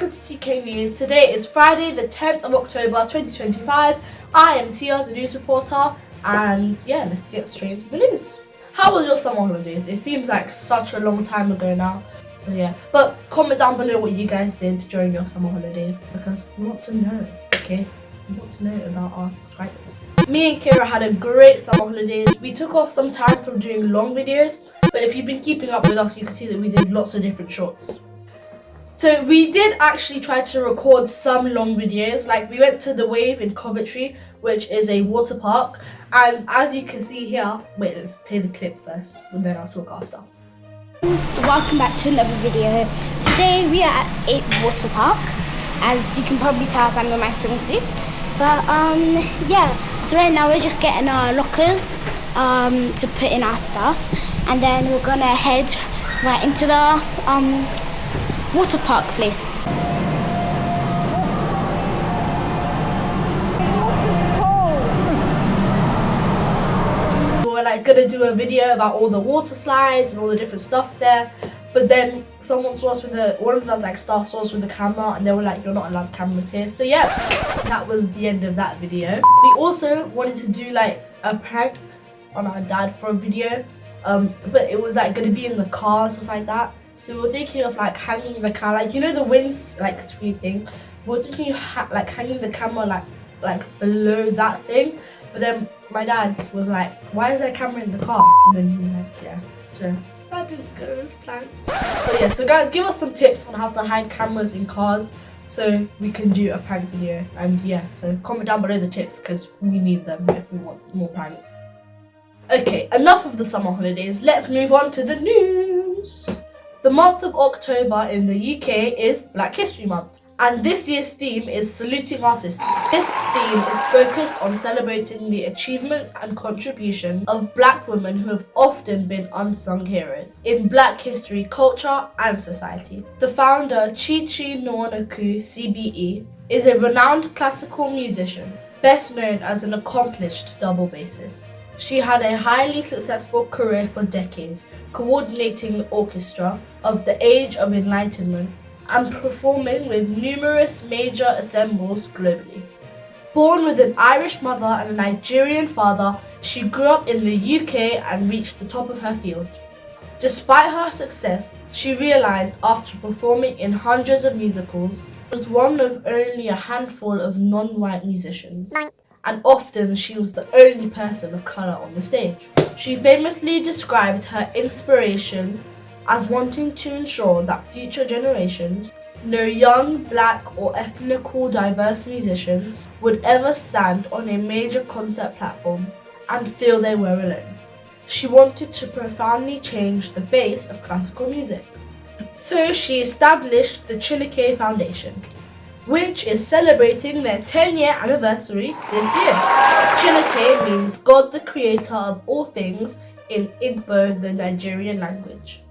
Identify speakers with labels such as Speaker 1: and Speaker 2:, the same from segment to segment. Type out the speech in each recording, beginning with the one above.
Speaker 1: welcome to TK News. Today is Friday the 10th of October 2025. I am Tia, the news reporter, and yeah, let's get straight into the news. How was your summer holidays? It seems like such a long time ago now, so yeah. But comment down below what you guys did during your summer holidays, because we want to know, okay? We want to know about our subscribers. Me and Kira had a great summer holidays. We took off some time from doing long videos, but if you've been keeping up with us, you can see that we did lots of different shorts. So we did actually try to record some long videos, like we went to the Wave in Coventry, which is a water park, and as you can see here, wait, let's play the clip first and then I'll talk after.
Speaker 2: Welcome back to another video. Today we are at a water park, as you can probably tell as I'm in my swimsuit. But yeah, so right now we're just getting our lockers to put in our stuff, and then we're gonna head right into the water park place.
Speaker 1: We were like gonna do a video about all the water slides and all the different stuff there, but then someone saw us with one of the like staff saw us with the camera, and they were like, "You're not allowed cameras here." So yeah, that was the end of that video. We also wanted to do like a prank on our dad for a video, but it was like gonna be in the car and stuff like that. So we were thinking of like hanging the car, like you know the winds like screen thing. We were thinking of like hanging the camera like below that thing. But then my dad was like, "Why is there a camera in the car?" And then he was like, "Yeah." So that didn't go as planned. But yeah, so guys, give us some tips on how to hide cameras in cars so we can do a prank video. And yeah, so comment down below the tips because we need them if we want more prank. Okay, enough of the summer holidays. Let's move on to the news. The month of October in the UK is Black History Month, and this year's theme is Saluting Our Sisters. This theme is focused on celebrating the achievements and contribution of Black women who have often been unsung heroes in Black history, culture and society. The founder, Chi Nwanoku CBE, is a renowned classical musician, best known as an accomplished double bassist. She had a highly successful career for decades, coordinating the orchestra of the Age of Enlightenment and performing with numerous major ensembles globally. Born with an Irish mother and a Nigerian father, she grew up in the UK and reached the top of her field. Despite her success, she realized after performing in hundreds of musicals, she was one of only a handful of non-white musicians. And often she was the only person of colour on the stage. She famously described her inspiration as wanting to ensure that future generations, no young, Black or ethnically diverse musicians, would ever stand on a major concert platform and feel they were alone. She wanted to profoundly change the face of classical music. So she established the Chineke Foundation, which is celebrating their 10-year anniversary this year. Chineke means God the creator of all things in Igbo, the Nigerian language.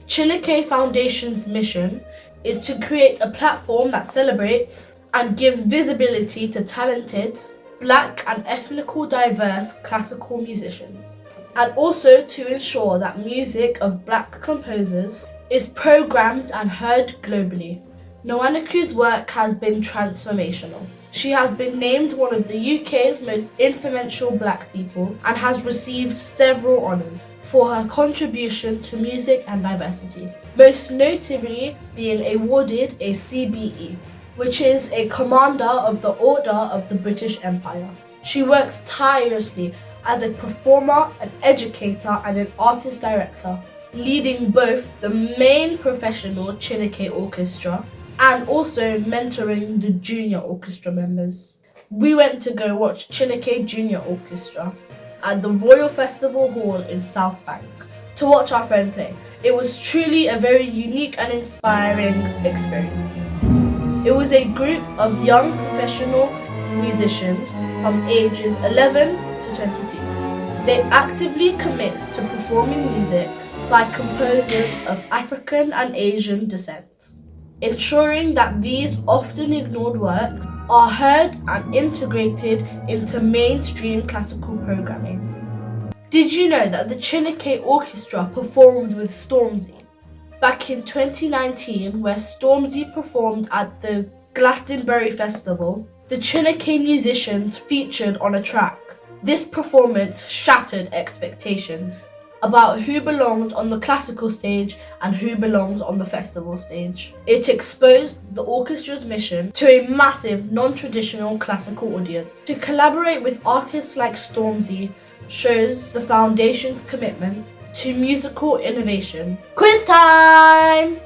Speaker 1: Chineke Foundation's mission is to create a platform that celebrates and gives visibility to talented, Black and ethnically diverse classical musicians, and also to ensure that music of Black composers is programmed and heard globally. Nwanoku's work has been transformational. She has been named one of the UK's most influential Black people and has received several honours for her contribution to music and diversity, most notably being awarded a CBE, which is a Commander of the Order of the British Empire. She works tirelessly as a performer, an educator and an artist director, leading both the main professional Chineke Orchestra and also mentoring the junior orchestra members. We went to go watch Chineke Junior Orchestra at the Royal Festival Hall in South Bank to watch our friend play. It was truly a very unique and inspiring experience. It was a group of young professional musicians from ages 11 to 22. They actively commit to performing music by composers of African and Asian descent, ensuring that these often ignored works are heard and integrated into mainstream classical programming. Did you know that the Chineke Orchestra performed with Stormzy? back in 2019 where Stormzy performed at the Glastonbury Festival. The Chineke musicians featured on a track. This performance shattered expectations about who belonged on the classical stage and who belongs on the festival stage. It exposed the orchestra's mission to a massive non-traditional classical audience. To collaborate with artists like Stormzy shows the foundation's commitment to musical innovation. Quiz time!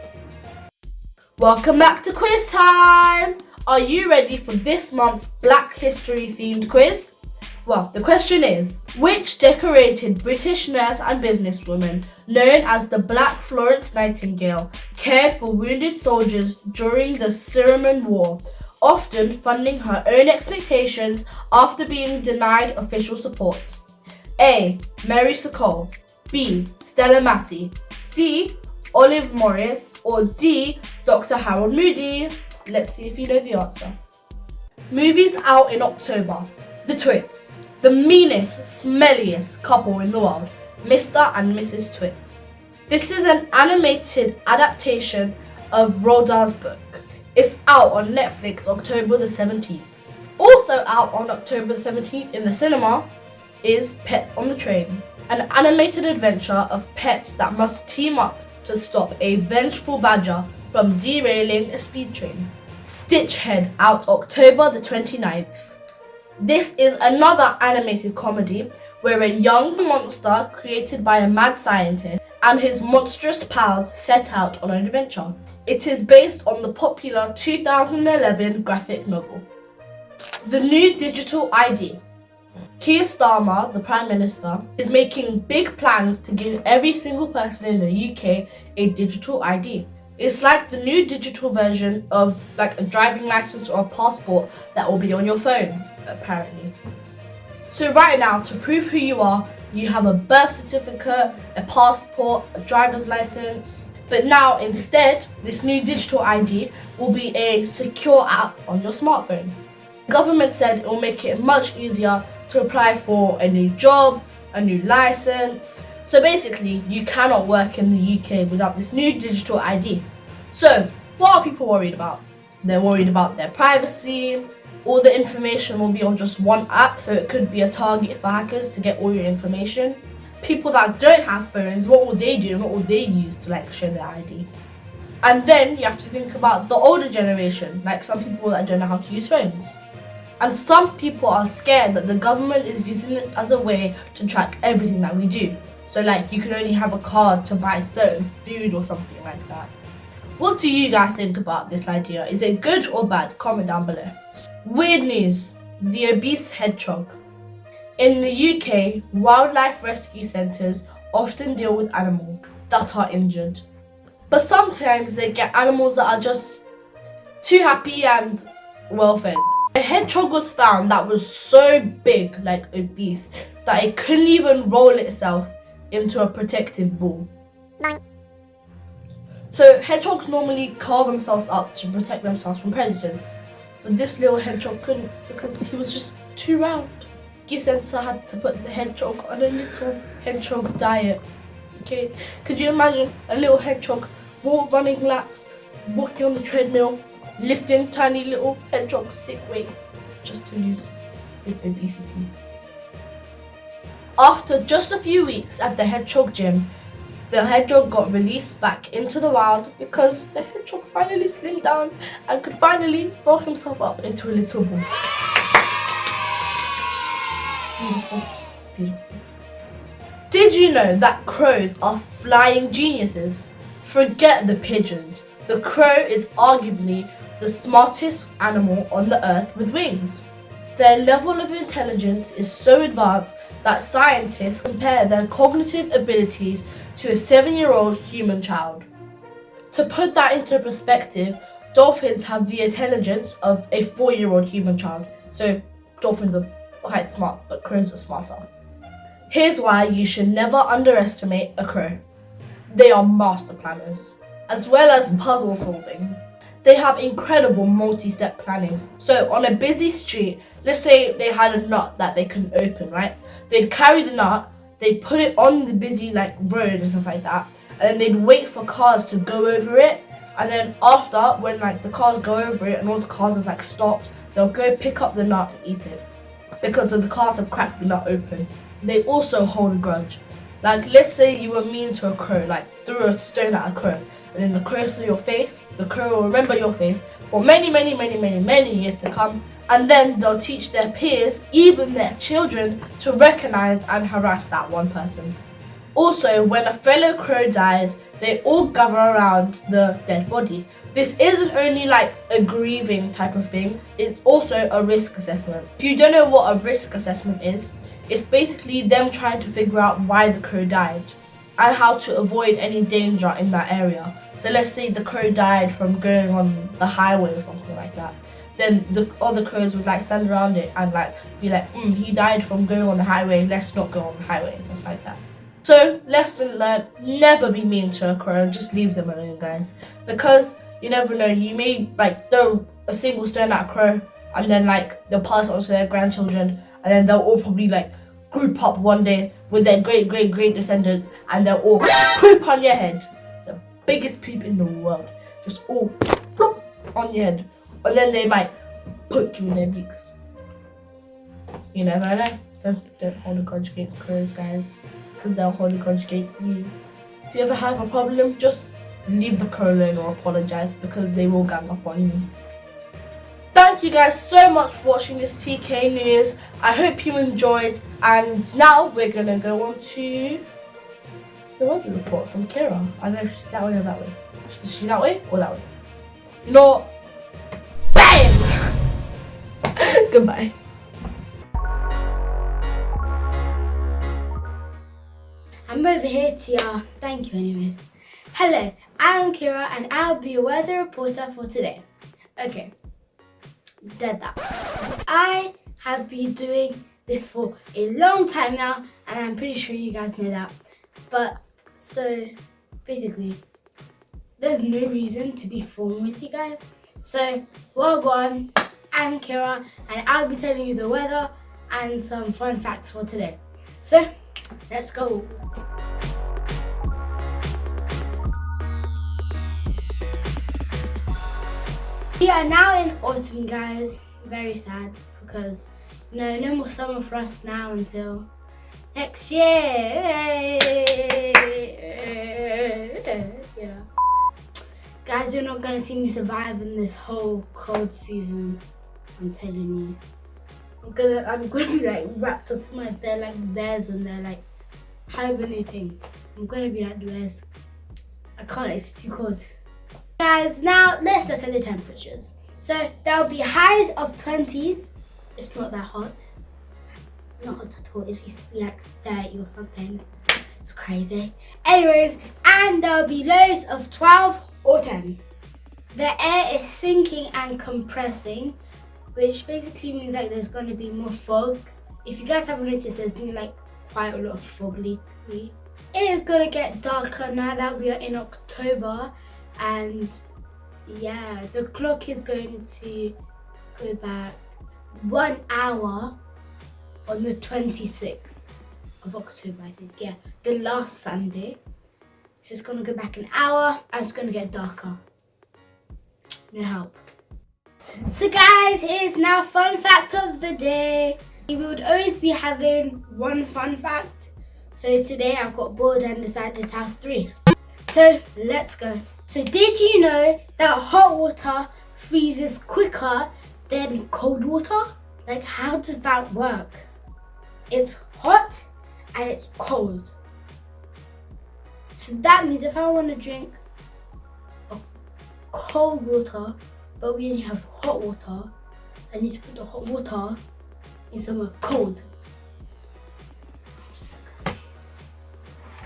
Speaker 1: Welcome back to quiz time! Are you ready for this month's Black History themed quiz? Well, the question is, which decorated British nurse and businesswoman known as the Black Florence Nightingale cared for wounded soldiers during the Syrian War, often funding her own expectations after being denied official support? A. Mary Sokol, B. Stella Massey, C. Olive Morris, or D. Dr. Harold Moody? Let's see if you know the answer. Movies out in October. The Twits, the meanest, smelliest couple in the world, Mr. and Mrs. Twits. This is an animated adaptation of Rodin's book. It's out on Netflix October the 17th. Also out on October the 17th in the cinema is Pets on the Train, an animated adventure of pets that must team up to stop a vengeful badger from derailing a speed train. Stitchhead out October the 29th. This is another animated comedy where a young monster created by a mad scientist and his monstrous pals set out on an adventure. It is based on the popular 2011 graphic novel. The new digital ID. Keir Starmer, the Prime Minister, is making big plans to give every single person in the UK a digital ID. It's like the new digital version of like a driving license or a passport that will be on your phone, apparently. So right now, to prove who you are, you have a birth certificate, a passport, a driver's license. But now instead, this new digital ID will be a secure app on your smartphone. The government said it will make it much easier to apply for a new job, a new license. So basically, you cannot work in the UK without this new digital ID. So, what are people worried about? They're worried about their privacy. All the information will be on just one app, so it could be a target for hackers to get all your information. People that don't have phones, what will they do and what will they use to show their ID? And then you have to think about the older generation, like some people that don't know how to use phones. And some people are scared that the government is using this as a way to track everything that we do. So you can only have a card to buy certain food or something like that. What do you guys think about this idea? Is it good or bad? Comment down below. Weird news, the obese hedgehog. In the UK, wildlife rescue centres often deal with animals that are injured. But sometimes they get animals that are just too happy and well fed. A hedgehog was found that was so big, obese, that it couldn't even roll itself into a protective ball. So hedgehogs normally curl themselves up to protect themselves from predators. But this little hedgehog couldn't because he was just too round. The centre had to put the hedgehog on a little hedgehog diet. Okay, could you imagine a little hedgehog running laps, walking on the treadmill, lifting tiny little hedgehog stick weights just to lose his obesity? After just a few weeks at the hedgehog gym, the hedgehog got released back into the wild because the hedgehog finally slimmed down and could finally roll himself up into a little ball. Beautiful, beautiful. Did you know that crows are flying geniuses? Forget the pigeons. The crow is arguably the smartest animal on the earth with wings. Their level of intelligence is so advanced that scientists compare their cognitive abilities to a 7-year-old human child. To put that into perspective, dolphins have the intelligence of a 4-year-old human child. So dolphins are quite smart, but crows are smarter. Here's why you should never underestimate a crow. They are master planners, as well as puzzle solving. They have incredible multi-step planning. So on a busy street, let's say they had a nut that they couldn't open, right? They'd carry the nut, they'd put it on the busy road and stuff like that, and then they'd wait for cars to go over it, and then after, when like the cars go over it and all the cars have like stopped, they'll go pick up the nut and eat it, because the cars have cracked the nut open. They also hold a grudge. Like, let's say you were mean to a crow, like threw a stone at a crow, and then the crow saw your face. The crow will remember your face for many years to come, and then they'll teach their peers, even their children, to recognize and harass that one person. Also, when a fellow crow dies, they all gather around the dead body. This isn't only like a grieving type of thing, it's also a risk assessment. If you don't know what a risk assessment is, it's basically them trying to figure out why the crow died and how to avoid any danger in that area. So let's say the crow died from going on the highway or something like that. Then the other crows would like stand around it and like be like, he died from going on the highway, let's not go on the highway and stuff like that. So, lesson learned, never be mean to a crow, just leave them alone, guys. Because you never know, you may like throw a single stone at a crow and then like they'll pass it on to their grandchildren, and then they'll all probably like group up one day with their great descendants, and they'll all poop on your head. The biggest poop in the world. Just all plop on your head. And then they might poke you in their beaks. You never know. So don't hold a grudge against crows, guys, because they'll hold a grudge against you. If you ever have a problem, just leave the crow alone or apologize, because they will gang up on you. Thank you guys so much for watching this TK News. I hope you enjoyed, and now we're gonna go on to the weather report from Kira. I don't know if she's that way or that way. Is she that way or that way? No. Bam! Goodbye.
Speaker 2: I'm over here to thank you anyways. Hello, I'm Kira and I'll be your weather reporter for today. Okay, dead that. I have been doing this for a long time now, and I'm pretty sure you guys know that. But, so, basically, there's no reason to be formal with you guys. So, welcome, I'm Kira, and I'll be telling you the weather and some fun facts for today. So, let's go. We are now in autumn, guys. Very sad, because no more summer for us now until next year. Yeah. Guys, you're not gonna see me surviving this whole cold season. I'm telling you. I'm gonna be like wrapped up in my bed like bears when they're like hibernating. I'm gonna be like the bears. I can't, it's too cold. Guys, now let's look at the temperatures. So there'll be highs of 20s. It's not that hot. Not hot at all. It used to be like 30 or something. It's crazy. Anyways, and there'll be lows of 12 or 10. The air is sinking and compressing, which basically means like there's going to be more fog. If you guys haven't noticed, there's been like quite a lot of fog lately. It is going to get darker now that we are in October, and yeah, the clock is going to go back 1 hour on the 26th of October, I think. Yeah, the last Sunday. So it's going to go back an hour and it's going to get darker. No help. So guys, here's now fun fact of the day. We would always be having one fun fact. So today I've got bored and decided to have 3. So let's go. So did you know that hot water freezes quicker than cold water? Like, how does that work? It's hot and it's cold. So that means if I want to drink a cold water, but we only have hot water, I need to put the hot water in somewhere cold.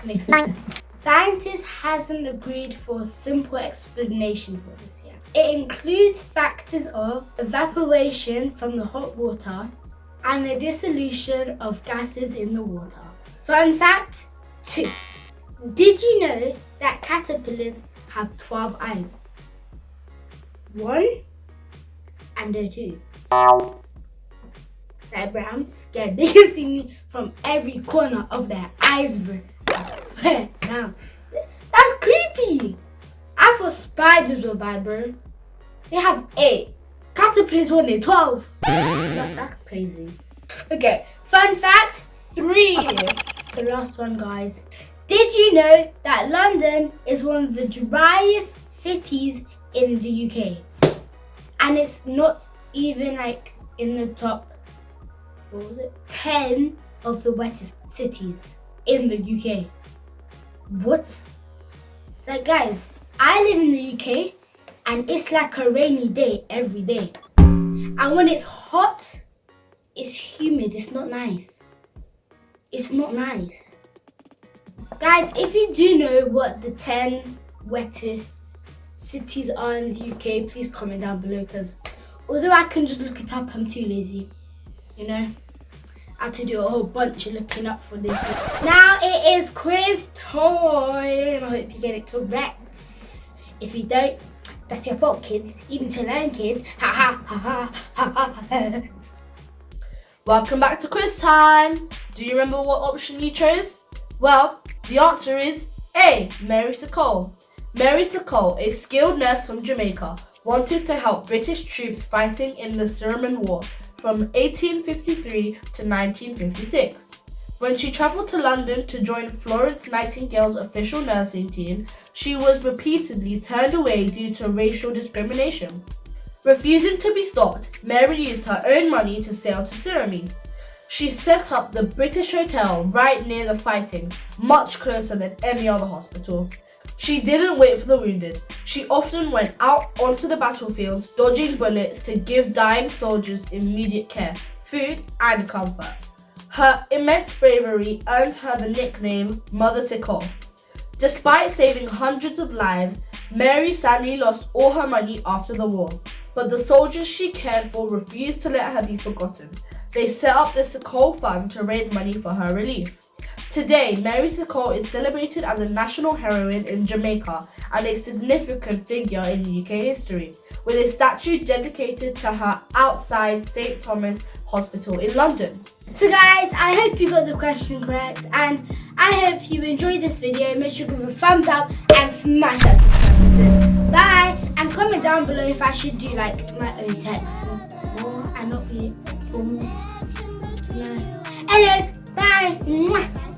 Speaker 2: Makes sense. Scientists hasn't agreed for a simple explanation for this yet. It includes factors of evaporation from the hot water and the dissolution of gases in the water. Fun fact 2. Did you know that caterpillars have 12 eyes? 1 and 2. Like, bro, I'm scared. They can see me from every corner of their eyes, bro. I swear. Now, that's Spiders were bad, bro. They have 8. Caterpillars wanted 12. That's crazy. Okay, fun fact 3. The last one, guys. Did you know that London is one of the driest cities in the UK? And it's not even like in the top, 10 of the wettest cities in the UK. What? Like, guys, I live in the UK and it's like a rainy day every day. And when it's hot, it's humid. It's not nice. It's not nice. Guys, if you do know what the 10 wettest cities are in the UK, please comment down below, because although I can just look it up, I'm too lazy. You know? I have to do a whole bunch of looking up for this. Now it is quiz time. I hope you get it correct. If you don't, that's your fault, kids. You need to learn, kids. Ha ha ha ha ha ha.
Speaker 1: Welcome back to quiz time. Do you remember what option you chose? Well, the answer is A. Mary Sokol. Mary Sokol, a skilled nurse from Jamaica, wanted to help British troops fighting in the Suriname War from 1853 to 1956. When she travelled to London to join Florence Nightingale's official nursing team, she was repeatedly turned away due to racial discrimination. Refusing to be stopped, Mary used her own money to sail to Suriname. She set up the British Hotel right near the fighting, much closer than any other hospital. She didn't wait for the wounded. She often went out onto the battlefields, dodging bullets to give dying soldiers immediate care, food, and comfort. Her immense bravery earned her the nickname Mother Sokol. Despite saving hundreds of lives, Mary sadly lost all her money after the war, but the soldiers she cared for refused to let her be forgotten. They set up the Sokol Fund to raise money for her relief. Today, Mary Sokol is celebrated as a national heroine in Jamaica and a significant figure in UK history, with a statue dedicated to her outside St. Thomas Hospital in London.
Speaker 2: So guys, I hope you got the question correct, and I hope you enjoyed this video. Make sure to give a thumbs up and smash that subscribe button. Bye, and comment down below if I should do like my own text more and not be formal. Yeah. Anyways, bye. Mwah.